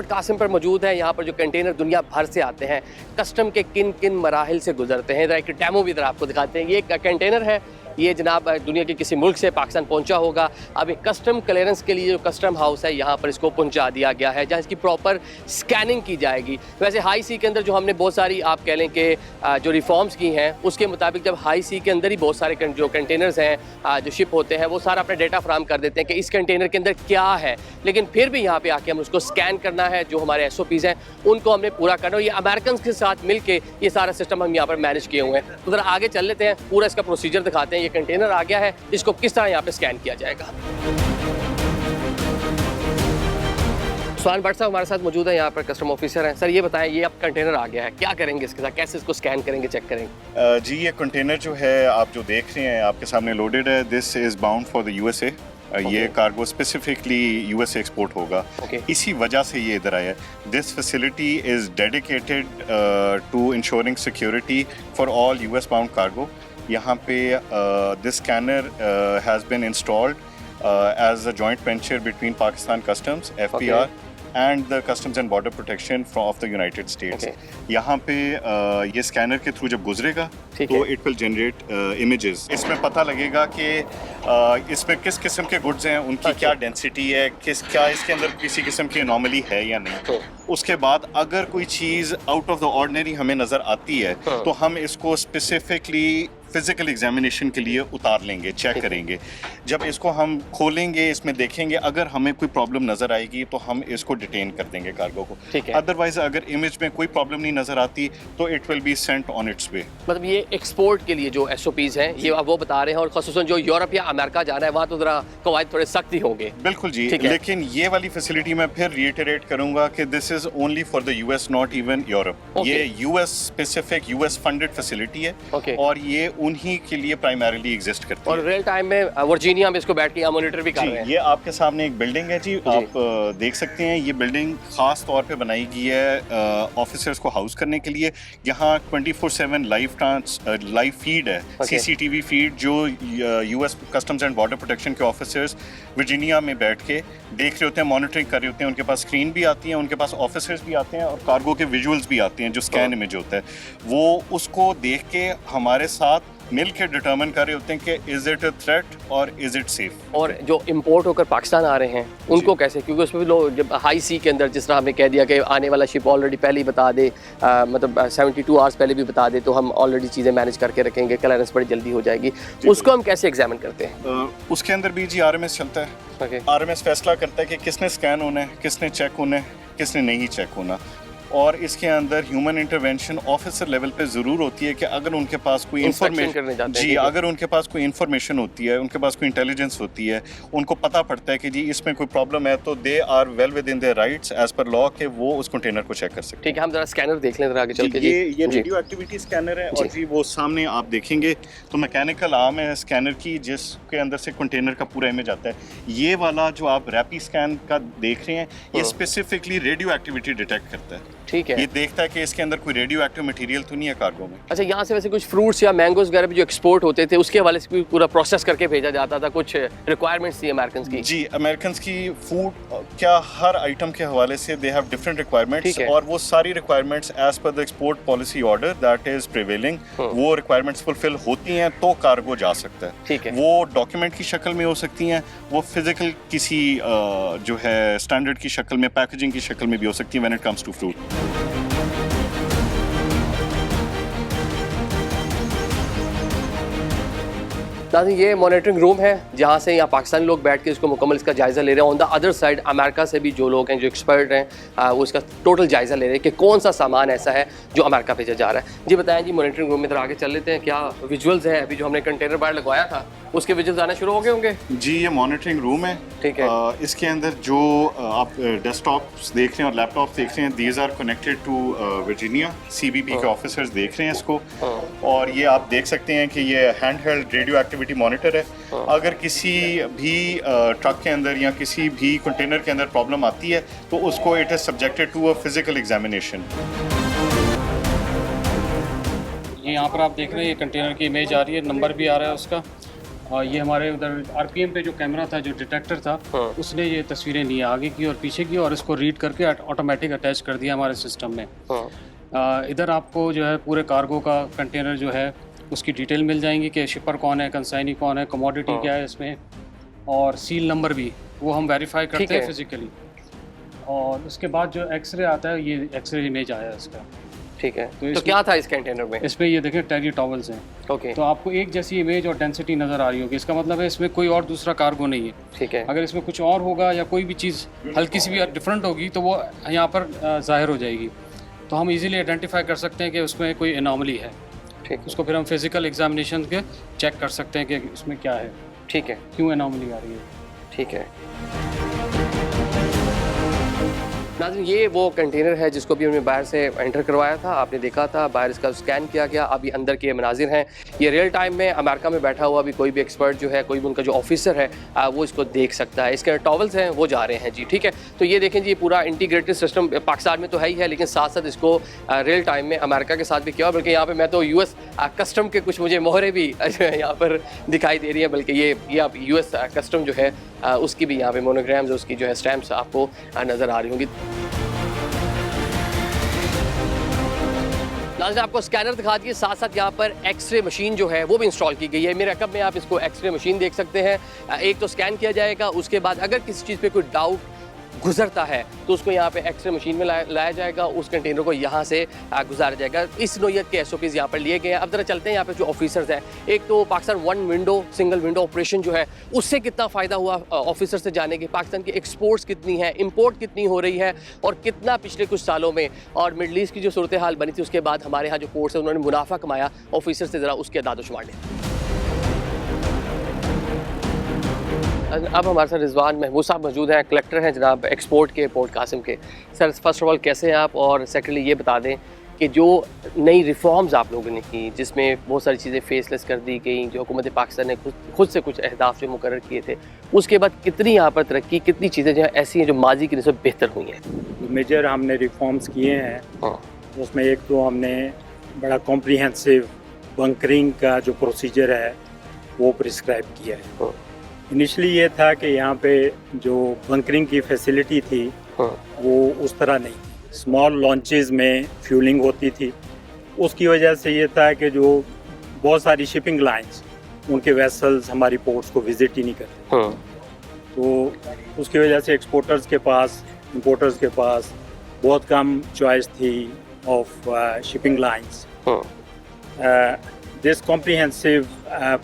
कासिम पर मौजूद है। यहाँ पर जो कंटेनर दुनिया भर से आते हैं, कस्टम के किन किन मराहिल से गुजरते हैं, एक डेमो भी इधर आपको दिखाते हैं। ये एक कंटेनर है, ये जनाब दुनिया के किसी मुल्क से पाकिस्तान पहुंचा होगा। अब एक कस्टम क्लियरेंस के लिए जो कस्टम हाउस है यहाँ पर इसको पहुंचा दिया गया है, जहाँ इसकी प्रॉपर स्कैनिंग की जाएगी। वैसे हाई सी के अंदर जो हमने बहुत सारी आप कह लें कि जो रिफॉर्म्स की हैं उसके मुताबिक जब हाई सी के अंदर ही बहुत सारे जो कंटेनर्स हैं जो शिप होते हैं वो सारा अपना डेटा फ्राहम कर देते हैं कि इस कंटेनर के अंदर क्या है, लेकिन फिर भी यहाँ पे आके हम उसको स्कैन करना है। जो हमारे SOPs हैं उनको हमने पूरा करना है। ये अमेरिकन के साथ मिलके ये सारा सिस्टम हम यहाँ पर मैनेज किए हुए हैं। तो ज़रा आगे चल लेते हैं, पूरा इसका प्रोसीजर दिखाते हैं। ये कंटेनर आ गया है, इसको किस तरह यहाँ पे स्कैन किया जाएगा। सुहान भट्ट साहब हमारे साथ मौजूद है, यहाँ पर कस्टम ऑफिसर हैं। सर ये बताएं, ये अब कंटेनर आ गया है, क्या करेंगे इसके साथ, कैसे इसको स्कैन करेंगे, चेक करेंगे? जी ये कंटेनर जो है आप जो देख रहे हैं आपके सामने लोडेड है। This is bound for the USA। ये कार्गो स्पेसिफिकली USA एक्सपोर्ट होगा। इसी वजह से ये इधर आया है। This facility is dedicated to insuring security for all US bound cargo. यहाँ पे this scanner has been installed as a joint venture between Pakistan customs FBR and the customs and border protection of the United States. यहाँ पे ये scanner के through जब गुजरेगा तो it will generate images. इसमें पता लगेगा कि इसमें किस किस्म के गुड्स हैं, उनकी क्या डेंसिटी है, क्या इसके अंदर किसी किस्म की एनोमली है या नहीं। उसके बाद अगर कोई चीज़ आउट ऑफ द ऑर्डिनरी हमें नज़र आती है तो हम इसको स्पेसिफिकली फिजिकल एग्जामिनेशन के लिए उतार लेंगे, चेक करेंगे। जब इसको हम खोलेंगे, इसमें देखेंगे, अगर हमें कोई प्रॉब्लम नज़र आएगी तो हम इसको डिटेन कर देंगे कार्गो को। अदरवाइज अगर इमेज में कोई प्रॉब्लम नहीं नज़र आती तो it will be sent on its way. मतलब ये एक्सपोर्ट के लिए जो SOPs हैं ये वो बता रहे हैं, और ख़ुसूसन जो यूरोप या अमेरिका जाना है वहाँ तो ज़रा कवायद थोड़े सख्त ही होंगे। बिल्कुल जी, लेकिन ये वाली फैसिलिटी मैं फिर रिइटरेट करूँगा कि this is only for the US, not even Europe. ये US specific US funded facility है और ये उन्हीं के लिए प्राइमरीली एग्जिस्ट करती है। और रियल टाइम में वर्जीनिया में इसको बैठ के मॉनिटर भी कर रहे हैं। ये आपके सामने एक बिल्डिंग है जी, आप देख सकते हैं। ये बिल्डिंग खास तौर पे बनाई गई है ऑफिसर्स को हाउस करने के लिए। यहाँ 24/7 लाइव फीड है, CCTV फीड, जो US customs and border protection के ऑफिसर्स वर्जीनिया में बैठ के देख रहे होते हैं, मॉनिटरिंग कर रहे होते हैं। उनके पास स्क्रीन भी आती है, उनके पास ऑफिसर्स भी आते हैं और कार्गो के विजुअल्स भी आते हैं जो स्कैन इमेज होता है। वो उसको देख के हमारे साथ मिल के डिटर्मिन कर रहे होते हैं कि इज इट अ थ्रेट और इज इट सेफ। और जो इंपोर्ट होकर पाकिस्तान आ रहे हैं उनको कैसे, क्योंकि उसमें भी लोग जब हाई सी के अंदर जिस तरह हमने कह दिया कि आने वाला शिप ऑलरेडी पहले ही बता दे, मतलब 72 आवर्स पहले भी बता दे, तो हम ऑलरेडी चीज़ें मैनेज करके रखेंगे, क्लियरेंस बड़ी जल्दी हो जाएगी। उसको हम कैसे एग्जामिन करते हैं? उसके अंदर भी जी RMS चलता है। RMS फैसला करता है कि किसने स्कैन होना है, किसने चेक होना है, किसने नहीं चेक होना। और इसके अंदर ह्यूमन इंटरवेंशन ऑफिसर लेवल पे ज़रूर होती है कि अगर उनके पास कोई इंफॉर्मेशन अगर उनके पास कोई इंफॉर्मेशन होती है, उनके पास कोई इंटेलिजेंस होती है, उनको पता पड़ता है कि जी इसमें कोई प्रॉब्लम है, तो they are well within their rights as per law के वो उस कंटेनर को चेक कर सकते हैं। ठीक है, हम जरा स्कैनर देख लें आगे चल के। ये रेडियो एक्टिविटी स्कैनर है और जी वो सामने आप देखेंगे तो मैकेनिकल आर्म है स्कैनर की, जिसके अंदर से कंटेनर का पूरा इमेज आता है। ये वाला जो आप रैपी स्कैन का देख रहे हैं ये स्पेसिफिकली रेडियो एक्टिविटी डिटेक्ट करता है। ठीक है, ये देखता है कि इसके अंदर कोई रेडियो एक्टिव मटेरियल तो नहीं है कार्गो में। अच्छा, यहाँ से वैसे कुछ फ्रूट्स या मैंगोज वगैरह भी जो एक्सपोर्ट होते थे उसके हवाले से भी पूरा प्रोसेस करके भेजा जाता था, कुछ रिक्वायरमेंट्स थी अमेरिकन की? जी, अमेरिकन की फूड क्या हर आइटम के हवाले से दे हैव डिफरेंट रिक्वायरमेंट्स, और वो सारी requirements as per the export policy order that is prevailing, वो रिक्वायरमेंट्स फुलफिल होती हैं तो कार्गो जा सकता है। ठीक है, वो डॉक्यूमेंट की शक्ल में हो सकती हैं, वो फिजिकल किसी जो है स्टैंडर्ड की शक्ल में, पैकेजिंग की शक्ल में भी हो सकती है when it comes to fruit. ये मॉनिटरिंग रूम है जहाँ से यहाँ पाकिस्तानी लोग बैठ के इसको मुकम्मल इसका जायज़ा ले रहे हैं। On the other side America से भी जो लोग हैं, जो एक्सपर्ट हैं, वो इसका टोटल जायज़ा ले रहे हैं कि कौन सा सामान ऐसा है जो अमेरिका भेजा जा रहा है। जी बताएं जी, मॉनिटरिंग रूम में तरह आगे चल लेते हैं। क्या विजुअल्स हैं? अभी जो हमने कंटेनर बाहर लगवाया था उसके विजुअल्स आने शुरू हो गए होंगे? जी, ये मॉनिटरिंग रूम है। ठीक है, इसके अंदर जो आप डेस्कटॉप्स देख रहे हैं और लैपटॉप देख रहे हैं, these are connected to Virginia. CBP के ऑफिसर्स देख रहे हैं इसको, और ये आप देख सकते हैं कि ये hand held radio activity monitor है। अगर किसी भी ट्रक के अंदर या किसी भी कंटेनर के अंदर प्रॉब्लम आती है तो उसको it is subjected to a physical examination. यहाँ पर आप देख रहे हैं ये कंटेनर की इमेज आ रही है, नंबर भी आ रहा है उसका। और ये हमारे उधर आरपीएम पे जो कैमरा था, जो डिटेक्टर था, उसने ये तस्वीरें ली आगे की और पीछे की, और इसको रीड करके ऑटोमेटिक अटैच कर दिया हमारे सिस्टम में। इधर आपको जो है पूरे कार्गो का कंटेनर जो है उसकी डिटेल मिल जाएंगी कि शिपर कौन है, कंसाइनी कौन है, कमोडिटी क्या है इसमें, और सील नंबर भी वो हम वेरीफाई करते हैं फिजिकली। और उसके बाद जो एक्सरे आता है, ये एक्सरे इमेज आया है इसका। ठीक है, तो क्या था इस कंटेनर में? इसमें ये देखें टैगी टॉवल्स हैं। ओके, तो आपको एक जैसी इमेज और डेंसिटी नज़र आ रही होगी, इसका मतलब है इसमें कोई और दूसरा कार्गो नहीं है। ठीक है, अगर इसमें कुछ और होगा या कोई भी चीज़ हल्की सी भी डिफरेंट होगी तो वो यहाँ पर ज़ाहिर हो जाएगी, तो हम इजीली आइडेंटिफाई कर सकते हैं कि उसमें कोई एनॉमली है। ठीक, उसको फिर हम फिजिकल एग्जामिनेशन के चेक कर सकते हैं कि इसमें क्या है। ठीक है, क्यों एनॉमली आ रही है। ठीक है नाज़रीन, ये वो कंटेनर है जिसको भी हमने बाहर से एंटर करवाया था, आपने देखा था, बाहर इसका स्कैन किया गया। अभी अंदर के मनाजिर हैं, ये रियल टाइम में अमेरिका में बैठा हुआ भी कोई भी एक्सपर्ट जो है, कोई भी उनका जो ऑफिसर है वो इसको देख सकता है। इसके टॉवल्स हैं वो जा रहे हैं जी। ठीक है, तो ये देखें जी, पूरा इंटीग्रेटेड सिस्टम पाकिस्तान में तो है ही है, लेकिन साथ साथ इसको रियल टाइम में अमेरिका के साथ भी किया। बल्कि यहाँ पर मैं तो US कस्टम के कुछ मुझे मोहरें भी यहाँ पर दिखाई दे रही है, बल्कि ये आप US कस्टम जो है उसकी भी यहाँ पे मोनोग्राम्स, उसकी जो है स्टैम्प्स आपको नज़र आ रही होंगी। नाज़रीन, आपको स्कैनर दिखा दिए, साथ साथ यहाँ पर एक्सरे मशीन जो है वो भी इंस्टॉल की गई है। मेरे अकब में आप इसको एक्सरे मशीन देख सकते हैं। एक तो स्कैन किया जाएगा, उसके बाद अगर किसी चीज़ पे कोई डाउट गुजरता है तो उसको यहाँ पे एक्सरे मशीन में लाया जाएगा, उस कंटेनर को यहाँ से गुजारा जाएगा। इस नोयत के SOPs यहाँ पर लिए गए हैं। अब जरा चलते हैं यहाँ पे जो ऑफिसर्स हैं। एक तो Pakistan one window single window operation जो है उससे कितना फ़ायदा हुआ ऑफिसर से जाने के, पाकिस्तान की एक्सपोर्ट्स कितनी है, इम्पोर्ट कितनी हो रही है, और कितना पिछले कुछ सालों में और मिडल ईस्ट की जो सूरत हाल बनी थी उसके बाद हमारे यहाँ जो पोर्ट्स है उन्होंने मुनाफा कमाया, ऑफिसर से ज़रा उसके दादोशुमार लें। अब हमारे साथ रिजवान महमूद साहब मौजूद हैं, कलेक्टर हैं जनाब एक्सपोर्ट के पोर्ट कासिम के। सर, फर्स्ट ऑफ ऑल कैसे हैं आप, और सेकेंडली ये बता दें कि जो नई रिफॉर्म्स आप लोगों ने की जिसमें बहुत सारी चीज़ें फेसलेस कर दी गई, जो हुकूमत पाकिस्तान ने खुद से कुछ अहदाफ जो मुकर्रर किए थे, उसके बाद कितनी यहाँ पर तरक्की, कितनी चीज़ें जो ऐसी हैं जो माजी की निस्बत बेहतर हुई हैं? मेजर हमने रिफॉर्म्स किए हैं। उसमें एक तो हमने बड़ा कॉम्प्रिहेंसिव बंकरिंग का जो प्रोसीजर है वो प्रिस्क्राइब किया है। इनिशली ये था कि यहाँ पे जो बंकरिंग की फैसिलिटी थी वो उस तरह नहीं, स्मॉल लॉन्चेस में फ्यूलिंग होती थी। उसकी वजह से ये था कि जो बहुत सारी शिपिंग लाइंस, उनके वेसल्स हमारी पोर्ट्स को विजिट ही नहीं करते, तो उसकी वजह से एक्सपोर्टर्स के पास, इंपोर्टर्स के पास बहुत कम चॉइस थी of shipping lines. This comprehensive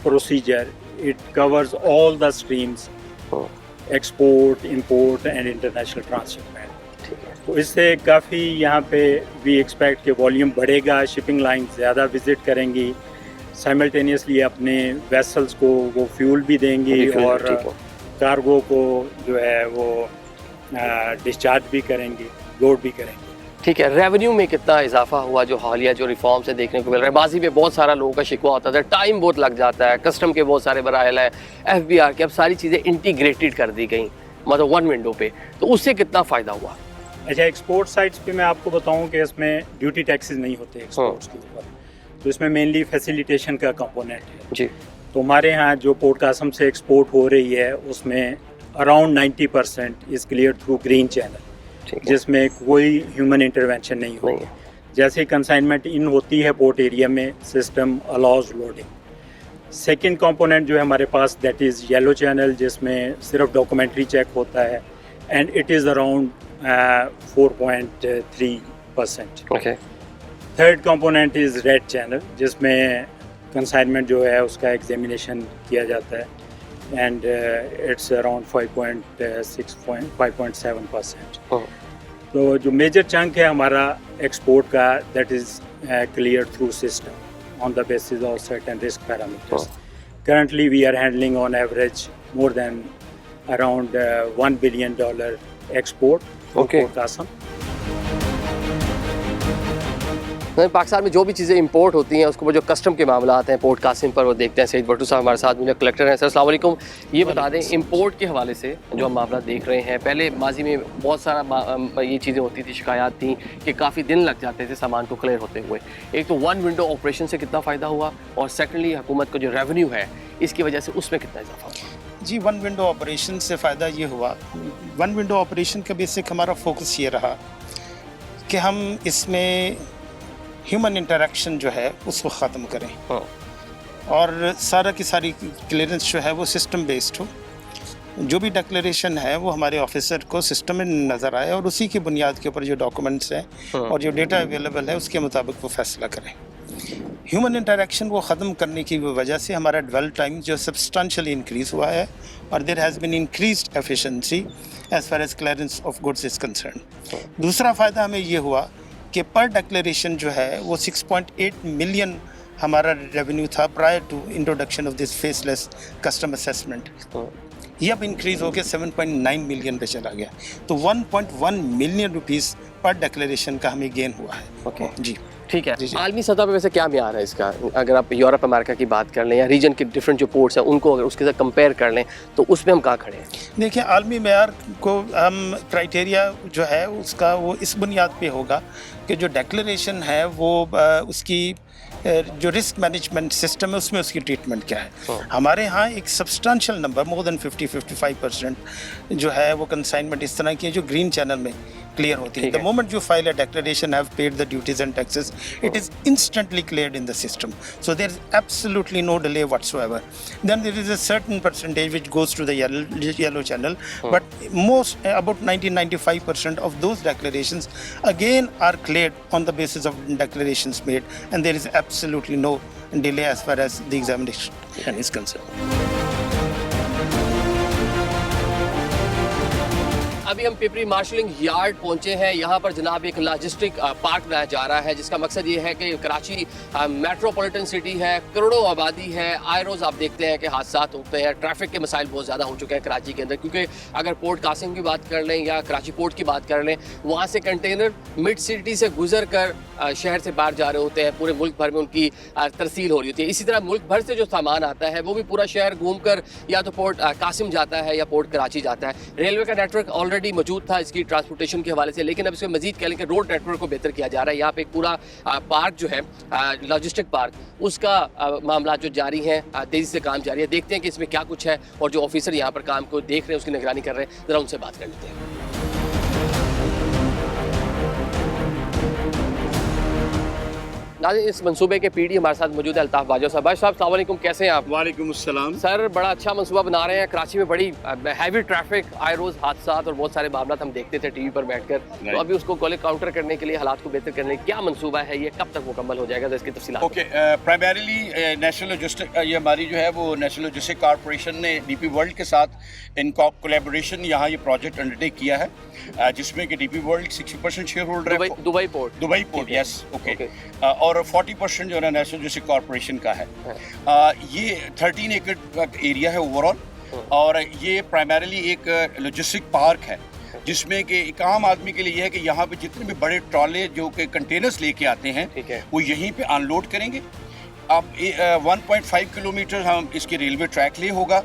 procedure, it covers all the streams, export, import and international transshipment। तो इससे काफ़ी यहाँ पे we expect कि वॉल्यूम बढ़ेगा, शिपिंग लाइन ज़्यादा विजिट करेंगी, साइमल्टेनियसली अपने वेसल्स को वो फ्यूल भी देंगी और कार्गो को जो है वो डिस्चार्ज भी करेंगे, लोड भी करेंगे। ठीक है, रेवेन्यू में कितना इजाफा हुआ जो हालिया जो रिफॉर्म से देखने को मिल रहा है? माजी में बहुत सारा लोगों का शिकवा होता था, टाइम बहुत लग जाता है, कस्टम के बहुत सारे मराहल है, FBR के, अब सारी चीज़ें इंटीग्रेटेड कर दी गई, मतलब वन विंडो पे, तो उससे कितना फ़ायदा हुआ? अच्छा, एक्सपोर्ट साइट्स पे मैं आपको बताऊं कि इसमें ड्यूटी टैक्सेस नहीं होते एक्सपोर्ट्स के ऊपर, तो इसमें मेनली फैसिलिटेशन का कंपोनेंट है जी। तो हमारे यहाँ जो पोर्ट कासम से एक्सपोर्ट हो रही है उसमें around 90% is clear through green channel, जिसमें कोई ह्यूमन इंटरवेंशन नहीं हो। जैसे कंसाइनमेंट इन होती है पोर्ट एरिया में, system allows loading. Second component जो है हमारे पास दैट इज़ येलो चैनल, जिसमें सिर्फ डॉक्यूमेंट्री चेक होता है, and it is around 4.3%। Third component is red channel, जिसमें कंसाइनमेंट जो है उसका एग्जामिनेशन किया जाता है, and it's around 5.7%। तो जो मेजर चंक है हमारा एक्सपोर्ट का, that is clear through system on the basis of certain risk parameters. Currently we are handling on average more than around $1 billion export port Qasim. Pakistan में जो भी चीज़ें इंपोर्ट होती हैं उसको जो कस्टम के मामला आते हैं पोर्ट कासिम पर, वो देखते हैं। सईद भट्टू साहब हमारे साथ मुझे कलेक्टर हैं। सर अस्सलाम वालेकुम, ये बता दें इंपोर्ट के हवाले से जो हम मामला देख रहे हैं, पहले माजी में बहुत सारा ये चीज़ें होती थी, शिकायत थी कि काफ़ी दिन लग जाते थे सामान को क्लियर होते हुए। एक तो वन विंडो ऑपरेशन से कितना फ़ायदा हुआ, और सेकेंडली हुकूमत को जो रेवेन्यू है इसकी वजह से उसमें कितना इजाफा हुआ? जी, वन विंडो ऑपरेशन से फ़ायदा ये हुआ, वन विंडो ऑपरेशन का बेसिक हमारा फोकस ये रहा कि हम इसमें ह्यूमन इंटरेक्शन जो है उसको ख़त्म करें और सारा की सारी क्लियरेंस जो है वो सिस्टम बेस्ड हो। जो भी डिक्लेरेशन है वो हमारे ऑफिसर को सिस्टम में नज़र आए और उसी की बुनियाद के ऊपर जो डॉक्यूमेंट्स हैं और जो डेटा अवेलेबल है उसके मुताबिक वो फैसला करें। ह्यूमन इंटरेक्शन को ख़त्म करने की वजह से हमारा ड्वेल टाइम जो सब्सटेंशियली इंक्रीज़ हुआ है और there has been increased efficiency as far as clearance of goods is concern. दूसरा फ़ायदा हमें ये हुआ कि पर डिक्लेरेशन जो है वो 6.8 मिलियन हमारा रेवेन्यू था prior to introduction of this faceless custom assessment. ये अब इंक्रीज होकर 7.9 मिलियन पे चला गया, तो 1.1 मिलियन रुपीस पर डिक्लेरेशन का हमें गेन हुआ है। ओके जी ठीक है। जी, जी। आलमी सतह पे वैसे क्या म्यार है इसका? अगर आप यूरोप अमेरिका की बात कर लें या रीजन के डिफरेंट जो पोर्ट्स हैं उनको अगर उसके साथ कंपेयर कर लें तो उसमें हम कहाँ खड़े हैं? देखिए, आलमी मेयार को हम क्राइटेरिया जो है उसका वो इस बुनियाद पे होगा कि जो डिक्लेरेशन है वो उसकी जो रिस्क मैनेजमेंट सिस्टम है उसमें उसकी ट्रीटमेंट क्या है। हमारे यहाँ एक सब्सटेंशियल नंबर मोर देन 50-55% जो है वो कंसाइनमेंट इस तरह की है जो ग्रीन चैनल में क्लियर होती है। The moment you file a declaration have paid the duties and taxes, it is instantly cleared in the system, so there is absolutely no delay whatsoever. Then there is a certain percentage which goes to the yellow channel, but most about 90-95% of those declarations again are cleared on the basis of declarations made, and there is absolutely no delay as far as the examination is concerned. अभी हम Pipri marshalling yard पहुंचे हैं। यहाँ पर जनाब एक logistic park बनाया जा रहा है जिसका मकसद ये है कि कराची मेट्रोपॉलिटन सिटी है, करोड़ों आबादी है, आए रोज़ आप देखते हैं कि हादसा होते हैं, ट्रैफिक के मसाइल बहुत ज़्यादा हो चुके हैं कराची के अंदर। क्योंकि अगर पोर्ट कासिम की बात कर लें या कराची पोर्ट की बात कर लें, वहाँ से कंटेनर मिड सिटी से गुजर कर शहर से बाहर जा रहे होते हैं, पूरे मुल्क भर में उनकी तरसील हो रही होती है। इसी तरह मुल्क भर से जो सामान आता है वो भी पूरा शहर घूम कर या तो पोर्ट कासिम जाता है या पोर्ट कराची जाता है। रेलवे का नेटवर्क ऑलरेडी मौजूद था इसकी ट्रांसपोर्टेशन के हवाले से, लेकिन अब इसमें मजीद कह लें कि रोड नेटवर्क को बेहतर किया जा रहा है। यहाँ पे एक पूरा पार्क जो है लॉजिस्टिक पार्क, उसका मामला जो जारी है, तेज़ी से काम जारी है। देखते हैं कि इसमें क्या कुछ है और जो ऑफिसर यहाँ पर काम को देख रहे हैं, उसकी निगरानी कर रहे हैं, ज़रा उनसे बात कर लेते हैं। नाज़रीन, इस मंसूबे के पीडी हमारे साथ मौजूद है अल्ताफ़ बाजवा साहब। भाई साहब, अस्सलाम वालेकुम, कैसे हैं आप? वालेकुम अस्सलाम। सर, बड़ा अच्छा मंसूबा बना रहे हैं। कराची में बड़ी हैवी ट्रैफिक, आए रोज़ हादसा और बहुत सारे मामला हम देखते थे टीवी पर बैठकर, तो अभी उसको काउंटर करने के लिए, हालात को बेहतर करने के लिए क्या मंसूबा है, ये कब तक मुकम्मल हो जाएगा, इसकी तफसीलात? ओके, प्राइमरीली नेशनल लॉजिस्टिक, ये हमारी जो है वो नेशनल लॉजिस्टिक कॉर्पोरेशन ने डीपी वर्ल्ड के साथ इन कोलैबोरेशन यहाँ ये प्रोजेक्ट अंडरटेक किया है, जिसमें कि डीपी वर्ल्ड 60% शेयर होल्डर है, दुबई पोर्ट, यस, ओके, और 40% जो है नेशनल लॉजिस्टिक कॉर्पोरेशन का है। ये 13 एकड़ एरिया है ओवरऑल, और ये प्राइमरीली एक लॉजिस्टिक पार्क है जिसमें कि एक आम आदमी के लिए है कि यहाँ पे जितने भी बड़े ट्रॉले जो कि कंटेनर्स लेके आते हैं वो यहीं पे अनलोड करेंगे। अब 1.5 किलोमीटर हम इसके रेलवे ट्रैक ले होगा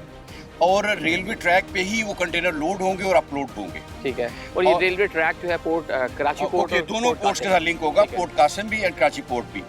और रेलवे ट्रैक पे ही वो कंटेनर लोड होंगे और अपलोड होंगे। ठीक है। और ये रेलवे ट्रैक जो है पोर्ट कराची पोर्ट, दोनों पोर्ट्स के साथ लिंक होगा, पोर्ट कासिम भी और कराची पोर्ट भी।